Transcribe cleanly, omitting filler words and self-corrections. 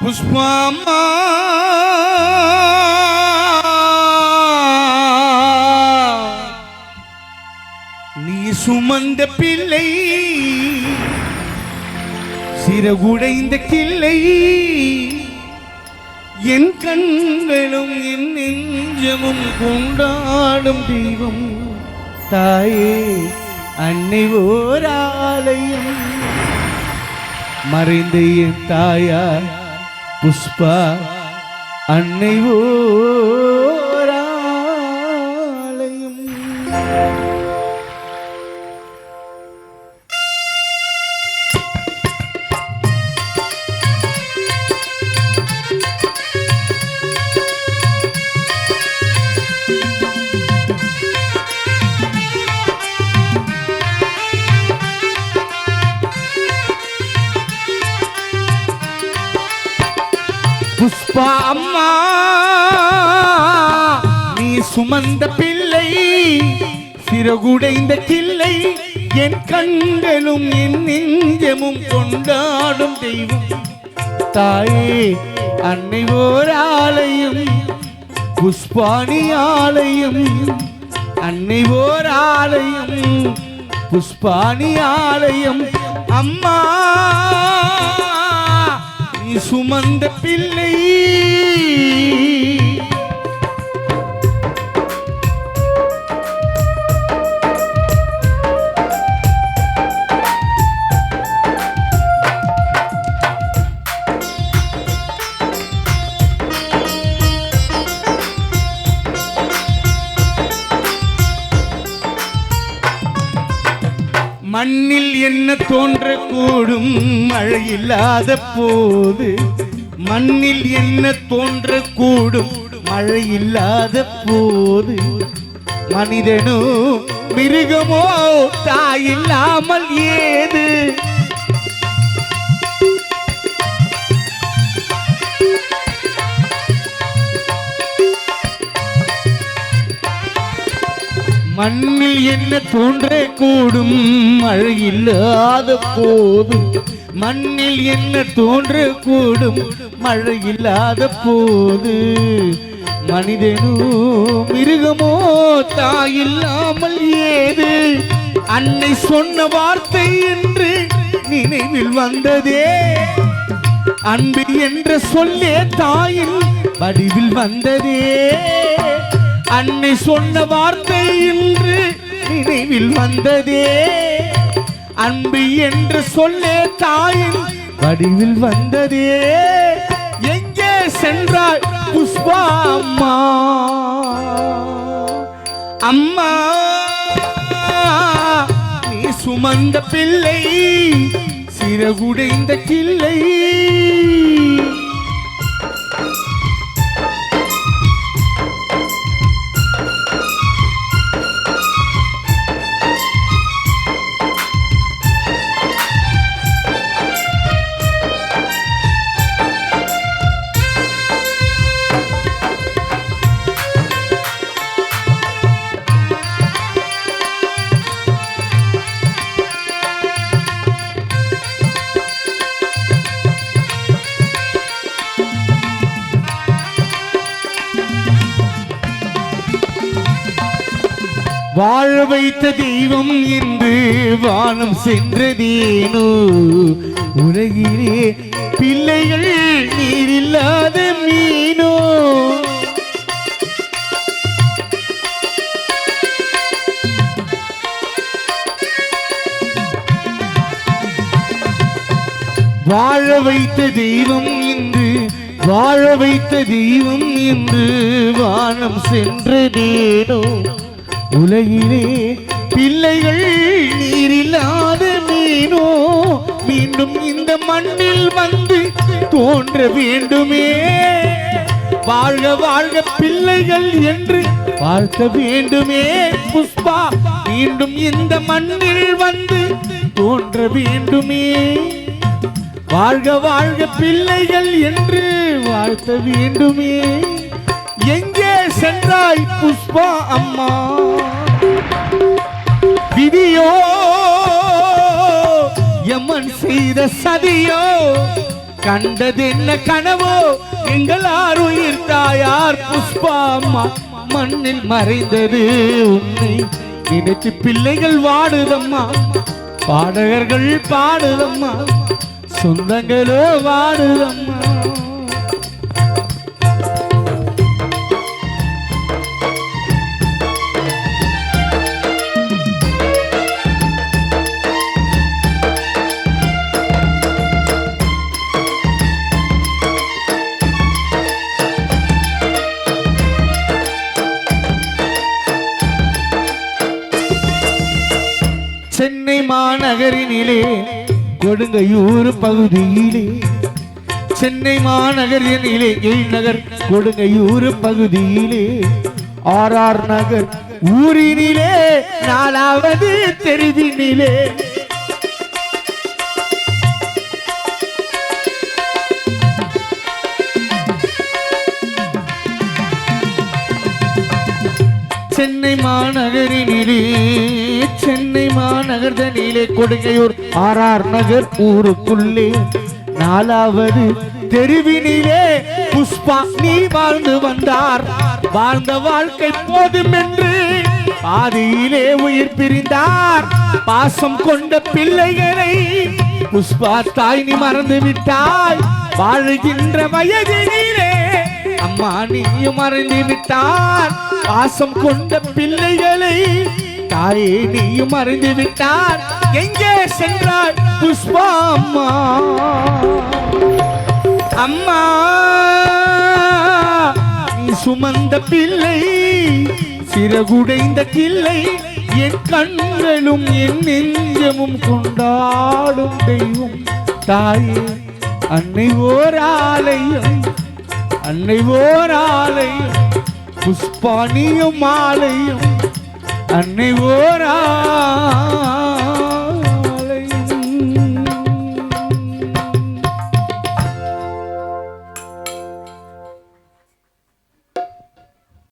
புஷ்பாம்மா நீ சுமந்த பிள்ளை சிறகுடைந்த கிள்ளை என் கண்களும் என் நெஞ்சமும் கொண்டாடும் தெய்வம் தாயே அன்னை ஓர் ஆலயம் மறைந்த என் தாயார் புஷ்பா அன்னை ஓர் ஆலயம். புஷ்பா அம்மா நீ சுமந்த பிள்ளை சிறகுடைந்த கிள்ளை என் கண்களும் என் நெஞ்சமும் கொண்டாடும் தெய்வம் தாயே அன்னை ஓர் ஆலயம் புஷ்பாணி ஆலயம் அன்னை ஓர் ஆலயம் புஷ்பாணி ஆலயம். அம்மா சுமந்த பிள்ளை மண்ணில் என்ன தோன்றக்கூடும் மழை இல்லாத போது மண்ணில் என்ன தோன்றக்கூடும் மழை இல்லாத போது மனிதனோ மிருகமோ தாயில்லாமல் ஏது மண்ணில் என்ன தோன்றக்கூடும் மழை இல்லாத போது மண்ணில் என்ன தோன்றக்கூடும் மழை இல்லாத போது மனிதனோ மிருகமோ தாயில்லாமல் ஏது அன்னை சொன்ன வார்த்தை என்று நினைவில் வந்ததே அன்பு என்ற சொல்லே தாயின் வடிவில் வந்ததே அன்னை சொன்ன வார்த்தை என்று நினைவில் வந்ததே அன்பு என்று சொல்லே தாயின் வடிவில் வந்ததே எங்கே சென்றாய் புஷ்பா அம்மா அம்மா நீ சுமந்த பிள்ளை சிறகுடைந்த கிள்ளை வாழ வைத்த தெய்வம் என்று வானம் சென்றதேனோ உலகிலே பிள்ளைகள் நீரில்லாத மீனோ வாழ வைத்த தெய்வம் என்று வாழ வைத்த தெய்வம் என்று வானம் சென்றதேனோ உலகிலே பிள்ளைகள் நீரில்லாத மீனோ மீண்டும் இந்த மண்ணில் வந்து தோன்ற வேண்டுமே வாழ்க வாழ்க பிள்ளைகள் என்று வாழ்த்த வேண்டுமே புஷ்பா மீண்டும் இந்த மண்ணில் வந்து தோன்ற வேண்டுமே வாழ்க வாழ்க பிள்ளைகள் என்று வாழ்த்த வேண்டுமே எங்கே சென்றாய் புஷ்பா அம்மா விதியோ யமன் செய்த சதியோ கண்டதென்ன கனவோ எங்கள் ஆருயிர் தாயார் புஷ்பா அம்மா மண்ணில் மறைந்தது உன்னை நினைத்து பிள்ளைகள் வாடுதம்மா, பாடகர்கள் பாடுதம்மா, சொந்தங்களோ வாடுதம்மா. சென்னை மாநகரினிலே கொடுங்கையூர் பகுதியிலே, சென்னை மாநகரினிலே நகர் கொடுங்கையூர் பகுதியிலே, ஆர்ஆர் நகர் ஊரினிலே 4வது தெருவினிலே, சென்னை மாநகரினிலே, சென்னை மாநகர்தனிலே கொடுங்கையூர் ஆர்ஆர் நகர் ஊருக்குள்ளே 4வது தெருவினிலே புஷ்பா நீ வாழ்ந்து வந்தார். வாழ்ந்த வாழ்க்கை போதும் என்று பாதியிலே உயிர் பிரிந்தார். பாசம் கொண்ட பிள்ளைகளை புஷ்பா தாய் நீ மறந்து விட்டாய். வாழுகின்ற வயதினிலே அம்மா நீயும் மறந்து விட்டார். பாசம் கொண்ட பிள்ளைகளை தாயே நீயும் மறந்து விட்டார். எங்கே சென்றாய் புஷ்பா அம்மா? அம்மா நீ சுமந்த பிள்ளை சிறகுடைந்த கிள்ளை, என் கண்களும் என் நெஞ்சமும் கொண்டாடும் தெய்வம் தாயே. அன்னை ஓர் ஆலயம், அன்னை ஓர் ஆலயம், புஷ்பா நீயும் ஆலயம், அன்னை ஓர்